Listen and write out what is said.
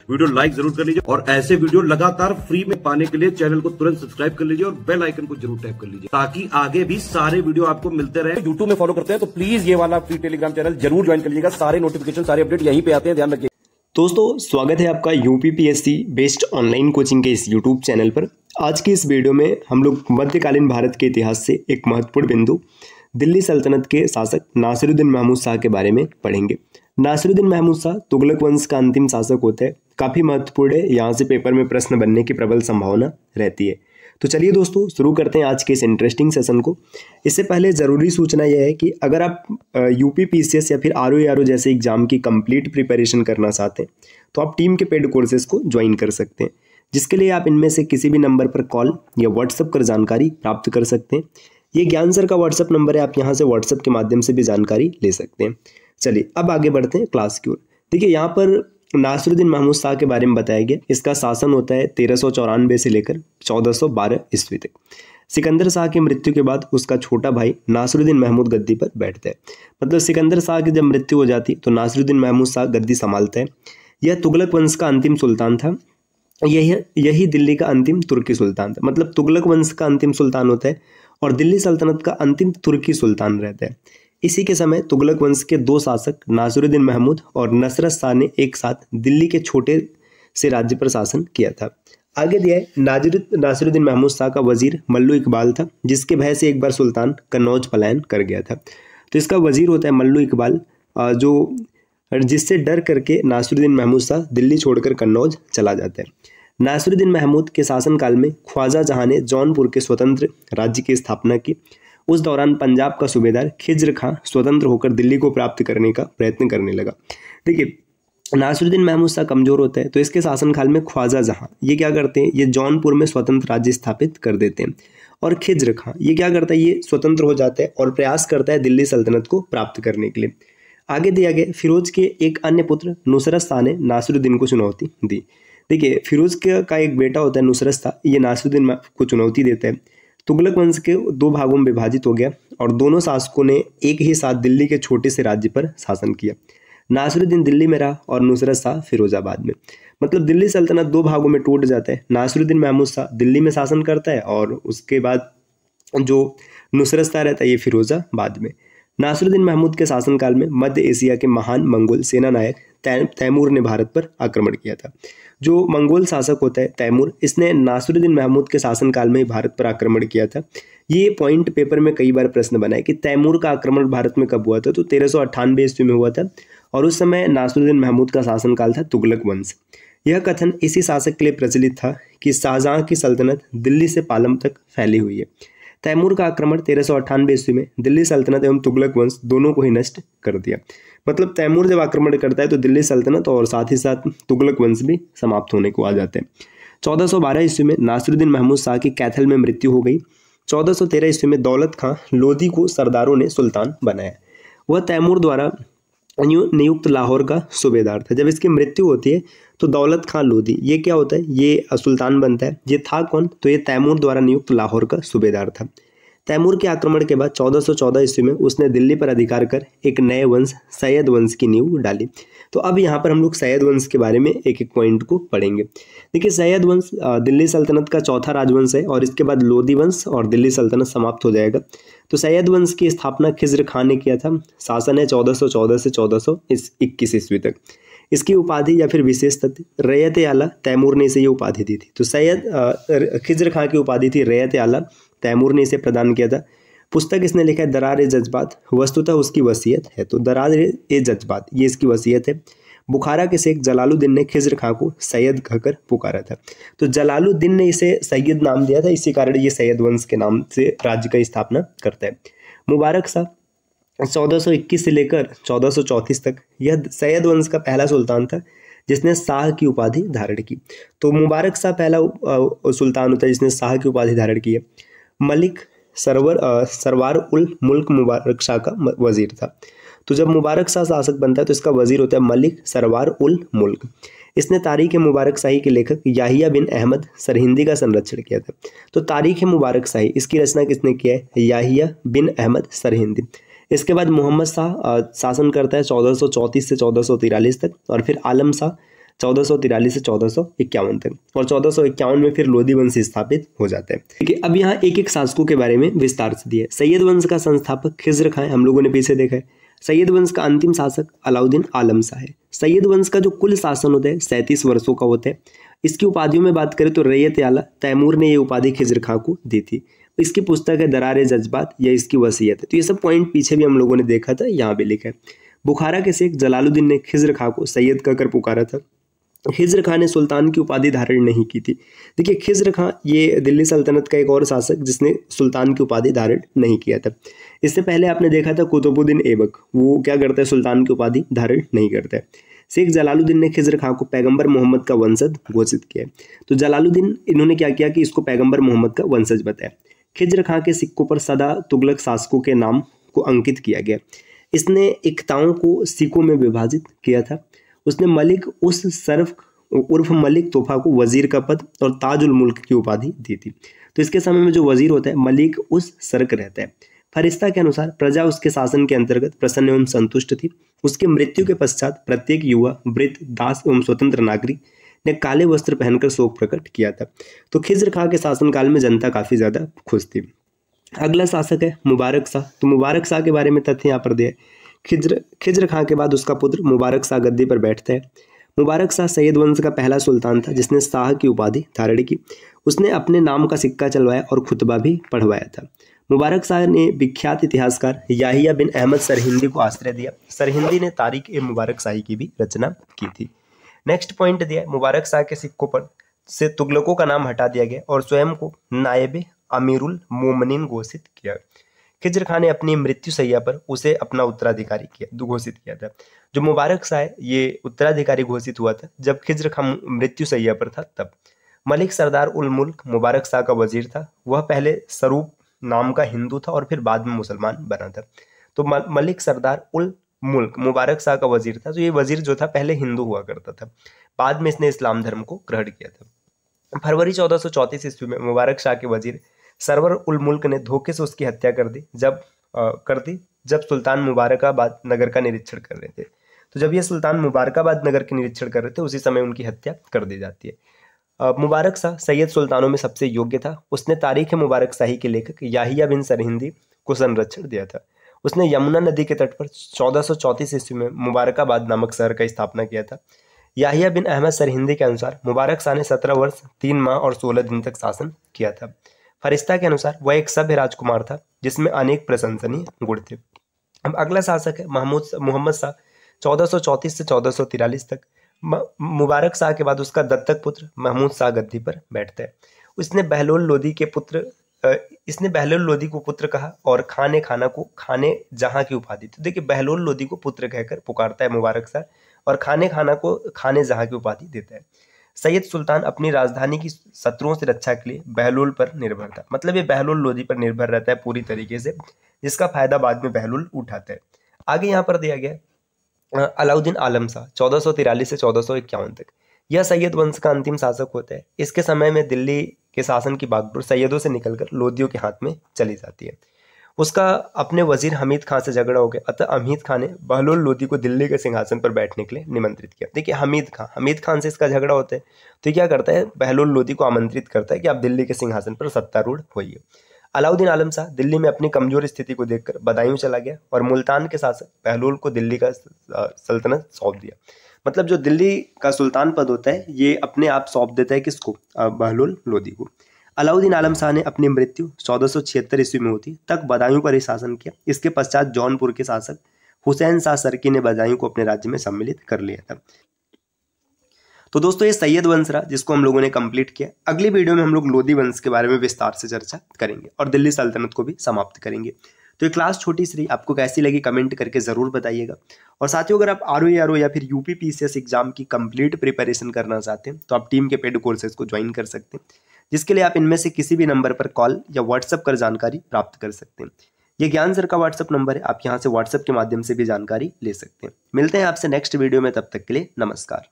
Video like जरूर कर लीजिए और ऐसे वीडियो लगातार फ्री में पाने के लिए चैनल को तुरंत सब्सक्राइब कर लीजिए और बेल आइकन को जरूर टैप कर लीजिए ताकि आगे भी सारे वीडियो आपको मिलते रहे। यूट्यूब में फॉलो करते हैं तो प्लीज ये वाला फ्री टेलीग्राम चैनल जरूर ज्वाइन कर लीजिएगा। सारे नोटिफिकेशन सारे अपडेट यहीं पे आते हैं, ध्यान रखिए। दोस्तों स्वागत है आपका यूपीपीएससी बेस्ड ऑनलाइन कोचिंग के इस यूट्यूब चैनल पर। आज की इस वीडियो में हम लोग मध्यकालीन भारत के इतिहास से एक महत्वपूर्ण बिंदु दिल्ली सल्तनत के शासक नासिरुद्दीन महमूद शाह के बारे में पढ़ेंगे। नासिरुद्दीन महमूद शाह तुगलक वंश का अंतिम शासक होता है, काफ़ी महत्वपूर्ण है, यहाँ से पेपर में प्रश्न बनने की प्रबल संभावना रहती है। तो चलिए दोस्तों शुरू करते हैं आज के इस इंटरेस्टिंग सेशन को। इससे पहले ज़रूरी सूचना यह है कि अगर आप यूपीपीसीएस या फिर आरओ जैसे एग्जाम की कंप्लीट प्रिपरेशन करना चाहते हैं तो आप टीम के पेड कोर्सेज को ज्वाइन कर सकते हैं, जिसके लिए आप इनमें से किसी भी नंबर पर कॉल या व्हाट्सएप कर जानकारी प्राप्त कर सकते हैं। ये ज्ञान सर का व्हाट्सएप नंबर है, आप यहाँ से व्हाट्सएप के माध्यम से भी जानकारी ले सकते हैं। चलिए अब आगे बढ़ते हैं क्लास की ओर। देखिए यहाँ पर नासिरुद्दीन महमूद शाह के बारे में बताया गया। इसका शासन होता है 1394 से लेकर 1412 ईस्वी तक। सिकंदर शाह की मृत्यु के बाद उसका छोटा भाई नासिरुद्दीन महमूद गद्दी पर बैठता है। मतलब सिकंदर शाह की जब मृत्यु हो जाती तो नासिरुद्दीन महमूद शाह गद्दी संभालता है। यह तुगलक वंश का अंतिम सुल्तान था। यही दिल्ली का अंतिम तुर्की सुल्तान था। मतलब तुगलक वंश का अंतिम सुल्तान होता है और दिल्ली सल्तनत का अंतिम तुर्की सुल्तान रहता है। इसी के समय तुगलक वंश के दो शासक नासिरुद्दीन महमूद और नसरत शाह ने एक साथ दिल्ली के छोटे से राज्य पर शासन किया था। आगे दिया है नासिरुद्दीन महमूद शाह का वजीर मल्लू इकबाल था, जिसके भय से एक बार सुल्तान कन्नौज पलायन कर गया था। तो इसका वजीर होता है मल्लू इकबाल, जिससे डर करके नासिरुद्दीन महमूद शाह दिल्ली छोड़कर कन्नौज चला जाता है। नासिरुद्दीन महमूद के शासनकाल में ख्वाजा जहां ने जौनपुर के स्वतंत्र राज्य की स्थापना की। उस दौरान पंजाब का सूबेदार खिज्र खां स्वतंत्र होकर दिल्ली को प्राप्त करने का प्रयत्न करने लगा। देखिए नासिरुद्दीन महमूद शाह कमजोर होता है तो इसके शासनकाल में ख्वाजा जहां ये क्या करते हैं, ये जौनपुर में स्वतंत्र राज्य स्थापित कर देते हैं। और खिज्र खां ये क्या करता है, ये स्वतंत्र हो जाता है और प्रयास करता है दिल्ली सल्तनत को प्राप्त करने के लिए। आगे दिया गया फिरोज के एक अन्य पुत्र नुसरत शाह ने नासिरुद्दीन को चुनौती दी। देखिए फिरोज का एक बेटा होता है नुसरत शाह, ये नासिरुद्दीन को चुनौती देता है। तुगलक वंश के दो भागों में विभाजित हो गया और दोनों शासकों ने एक ही साथ दिल्ली के छोटे से राज्य पर शासन किया। नासिरुद्दीन दिल्ली में रहा और नुसरत शाह फिरोजाबाद में। मतलब दिल्ली सल्तनत दो भागों में टूट जाता है। नासिरुद्दीन महमूद शाह दिल्ली में शासन करता है और उसके बाद जो नुसरत शाह रहता है ये फिरोजाबाद में। नासिरुद्दीन महमूद के शासनकाल में मध्य एशिया के महान मंगोल सेना नायक तैमूर ने भारत पर आक्रमण किया था। जो मंगोल शासक होता है तैमूर, इसने नासिरुद्दीन महमूद के शासनकाल में भारत पर आक्रमण किया था। ये पॉइंट पेपर में कई बार प्रश्न बना है कि तैमूर का आक्रमण भारत में कब हुआ था, तो 1398 ईस्वी में हुआ था और उस समय नासिरुद्दीन महमूद का शासनकाल था तुगलक वंश। यह कथन इसी शासक के लिए प्रचलित था कि शाहजहां की सल्तनत दिल्ली से पालम तक फैली हुई है। तैमूर का आक्रमण 1398 ईस्वी में दिल्ली सल्तनत एवं तुगलक वंश दोनों को ही नष्ट कर दिया। मतलब तैमूर जब आक्रमण करता है तो दिल्ली सल्तनत और साथ ही साथ तुगलक वंश भी समाप्त होने को आ जाते हैं। 1412 ईस्वी में नासिरुद्दीन महमूद शाह की कैथल में मृत्यु हो गई। 1413 ईस्वी में दौलत खां लोधी को सरदारों ने सुल्तान बनाया। वह तैमूर द्वारा नियुक्त लाहौर का सूबेदार था। जब इसकी मृत्यु होती है तो दौलत खां लोधी ये क्या होता है, ये सुल्तान बनता है। ये था कौन, तो ये तैमूर द्वारा नियुक्त लाहौर का सूबेदार था। तैमूर के आक्रमण के बाद 1414 ईस्वी में उसने दिल्ली पर अधिकार कर एक नए वंश सैयद वंश की नींव डाली। तो अब यहाँ पर हम लोग सैयद वंश के बारे में एक एक पॉइंट को पढ़ेंगे। देखिए सैयद वंश दिल्ली सल्तनत का चौथा राजवंश है और इसके बाद लोधी वंश और दिल्ली सल्तनत समाप्त हो जाएगा। तो सैयद वंश की स्थापना खिज्र खां ने किया था। शासन है 1414 से 1421 ईस्वी तक। इसकी उपाधि या फिर विशेष तथ्य रैयत आला, तैमूर ने इसे ये उपाधि दी थी। तो सैयद खिज्र खां की उपाधि थी रैयत आला, तैमूर ने इसे प्रदान किया था। पुस्तक इसने लिखा है दरार ए जज्बात, वस्तुतः उसकी वसीयत है। तो दरार ए जज्बात ये इसकी वसीयत है। बुखारा के शेख जलालुद्दीन ने खिज्र खां को सैयद कहकर पुकारा था। तो जलालुद्दीन ने इसे सैयद नाम दिया था, इसी कारण ये सैयद वंश के नाम से राज्य की स्थापना करता है। मुबारक शाह 1421 से लेकर 1434 तक यह सैयद वंश का पहला सुल्तान था जिसने शाह की उपाधि धारण की। तो मुबारक शाह पहला सुल्तान होता है जिसने शाह की उपाधि धारण की है। मलिक सरवार उल मुल्क मुबारक शाह का वजीर था। तो जब मुबारक शाह शासक बनता है तो इसका वजीर होता है मलिक सरवार उल मुल्क। इसने तारीख मुबारक शाही के लेखक याहिया बिन अहमद सरहिंदी का संरक्षण किया था। तो तारीख मुबारक शाही इसकी रचना किसने किया है, याहिया बिन अहमद सरहिंदी। इसके बाद मोहम्मद शाह शासन करता है 1434 से 1443 तक और फिर आलम शाह 1443 से 1451 तक, और 1451 में फिर लोधी वंश स्थापित हो जाता है। ठीक है, अब यहाँ एक एक शासकों के बारे में विस्तार से दिया है। सैयद वंश का संस्थापक खिज्र खां, हम लोगों ने पीछे देखा है। सैयद वंश का अंतिम शासक अलाउद्दीन आलम शाह है। सैयद वंश का जो कुल शासन होता है 37 वर्षों का होता है। इसकी उपाधियों में बात करें तो रैयत आला तैमूर ने ये उपाधि खिज्र खां को दी थी। इसकी पुस्तक है दरारे जज्बात, या इसकी वसीयत है। तो ये सब पॉइंट पीछे भी हम लोगों ने देखा था, यहाँ भी लिखा है। बुखारा के शेख जलालुद्दीन ने खिज्र खां को सैयद कहकर पुकारा था। खिज्र खां ने सुल्तान की उपाधि धारण नहीं की थी। देखिए, खिज्र खां ये दिल्ली सल्तनत का एक और शासक जिसने सुल्तान की उपाधि धारण नहीं किया था। इससे पहले आपने देखा था कुतुबुद्दीन ऐबक, वो क्या करता है, सुल्तान की उपाधि धारण नहीं करता है। शेख जलालुद्दीन ने खिज्र खां को पैगंबर मोहम्मद का वंशज घोषित किया है। तो जलालुद्दीन इन्होंने क्या किया कि इसको पैगंबर मोहम्मद का वंशज बताया। खिज्र खां के सिक्कों पर सदा तुगलक शासकों के नाम को अंकित किया गया। इसने इकताओं को सिक्कों में विभाजित किया था। उसने मलिक उस सरफ उर्फ मलिक तोहफा को वजीर का पद और ताजुल मुल्क की उपाधि दी थी। तो इसके समय में जो वजीर होता है मलिक उस सरक रहता है। फरिश्ता के अनुसार प्रजा उसके शासन के अंतर्गत प्रसन्न एवं संतुष्ट थी। उसके मृत्यु के पश्चात प्रत्येक युवा, वृद्ध, दास एवं स्वतंत्र नागरिक ने काले वस्त्र पहनकर शोक प्रकट किया था। तो खिज्र खां के शासनकाल में जनता काफी ज्यादा खुश थी। अगला शासक है मुबारक शाह। तो मुबारक शाह के बारे में तथ्य यहाँ पर दिया है। खिज्र खां के बाद उसका पुत्र मुबारक शाह गद्दी पर बैठता है। मुबारक शाह सैयद वंश का पहला सुल्तान था जिसने शाह की उपाधि धारण की। उसने अपने नाम का सिक्का चलवाया और खुतबा भी पढ़वाया था। मुबारक शाह ने विख्यात इतिहासकार याहिया बिन अहमद सरहिंदी को आश्रय दिया। सरहिंदी ने तारीख ए मुबारक शाही की भी रचना की थी। नेक्स्ट पॉइंट दिया है, मुबारक शाह के सिक्कों पर से तुगलकों का नाम हटा दिया गया और स्वयं को नायब अमीरुल मोमिनीन घोषित किया। खिज्र खां ने अपनी मृत्यु सैया पर उसे अपना उत्तराधिकारी घोषित किया था। जो मुबारक शाह है ये उत्तराधिकारी घोषित हुआ था जब खिज्र खां मृत्यु सैया पर था तब। मलिक सरदार उल मुल्क मुबारक शाह का वजीर था। वह पहले सरूप नाम का हिंदू था और फिर बाद में मुसलमान बना था। तो मलिक सरदार उल मुल्क मुबारक शाह का वजीर था। तो ये वजीर जो था पहले हिंदू हुआ करता था, बाद में इसने इस्लाम धर्म को ग्रहण किया था। फरवरी 1434 ईस्वी में मुबारक शाह के वजीर सरवर उल मुल्क ने धोखे से उसकी हत्या कर दी जब सुल्तान मुबारकाबाद नगर का निरीक्षण कर रहे थे। तो जब ये सुल्तान मुबारकाबाद नगर के निरीक्षण कर रहे थे उसी समय उनकी हत्या कर दी जाती है। मुबारक शाह सैयद सुल्तानों में सबसे योग्य था। उसने तारीख मुबारक शाही के लेखक याहिया बिन सरहिंदी को संरक्षण दिया था। उसने यमुना नदी के तट पर 1434 ईस्वी में मुबारकाबाद नामक शहर का स्थापना किया था। याहिया बिन अहमद सरहिंदी के अनुसार मुबारक शाह ने 17 वर्ष 3 माह और 16 दिन तक शासन किया था। फरिश्ता के अनुसार वह एक सभ्य राजकुमार था जिसमें अनेक प्रशंसनीय गुण थे। अब अगला शासक है मोहम्मद शाह 1434 से 1443 तक। मुबारक शाह के बाद उसका दत्तक पुत्र महमूद शाह गद्दी पर बैठता है। इसने बहलोल लोदी को पुत्र कहा और खाने खाना को खाने जहां की उपाधि। तो देखिए, बहलोल लोदी को पुत्र कहकर पुकारता है मुबारक शाह और खाने खाना को खाने जहां की उपाधि देता है। सैयद सुल्तान अपनी राजधानी की शत्रुओं से रक्षा के लिए बहलोल पर निर्भर था। मतलब ये बहलोल लोदी पर निर्भर रहता है पूरी तरीके से, जिसका फायदा बाद में बहलोल उठाता है। आगे यहाँ पर दिया गया अलाउद्दीन आलम शाह 1443 से 1451 तक। यह सैयद वंश का अंतिम शासक होता है। इसके समय में दिल्ली के शासन की बागडोर सैयदों से निकलकर लोदियों के हाथ में चली जाती है। उसका अपने वजीर हमीद खां से झगड़ा हो गया, अतः हमीद खां ने बहलोल लोदी को दिल्ली के सिंहासन पर बैठने के लिए निमंत्रित किया। देखिए, हमीद खान से इसका झगड़ा होता है तो क्या करता है, बहलोल लोदी को आमंत्रित करता है कि आप दिल्ली के सिंहासन पर सत्तारूढ़ होइए। अलाउद्दीन आलम शाह दिल्ली में अपनी कमजोर स्थिति को देखकर बदायूं चला गया और मुल्तान के शासक बहलोल को दिल्ली का सल्तनत सौंप दिया। मतलब जो दिल्ली का सुल्तान पद होता है ये अपने आप सौंप देता है किसको, बहलोल लोदी को। अलाउद्दीन आलम शाह ने अपनी मृत्यु 1476 ईस्वी में होती तक बदायूं पर ही शासन किया। इसके पश्चात जौनपुर के शासक हुसैन शाह सरकी ने बदायूं को अपने राज्य में सम्मिलित कर लिया था। तो दोस्तों, ये सैयद वंश रहा जिसको हम लोगों ने कंप्लीट किया। अगली वीडियो में हम लोग लोदी वंश के बारे में विस्तार से चर्चा करेंगे और दिल्ली सल्तनत को भी समाप्त करेंगे। तो ये क्लास छोटी सी रही, आपको कैसी लगी कमेंट करके जरूर बताइएगा। और साथियों, अगर आप आरओ या फिर यूपीपीसीएस एग्जाम की कंप्लीट प्रिपरेशन करना चाहते हैं तो आप टीम के पेड कोर्सेज को ज्वाइन कर सकते हैं, जिसके लिए आप इनमें से किसी भी नंबर पर कॉल या व्हाट्सएप कर जानकारी प्राप्त कर सकते हैं। ये ज्ञान सर का व्हाट्सएप नंबर है, आप यहाँ से व्हाट्सएप के माध्यम से भी जानकारी ले सकते हैं। मिलते हैं आपसे नेक्स्ट वीडियो में, तब तक के लिए नमस्कार।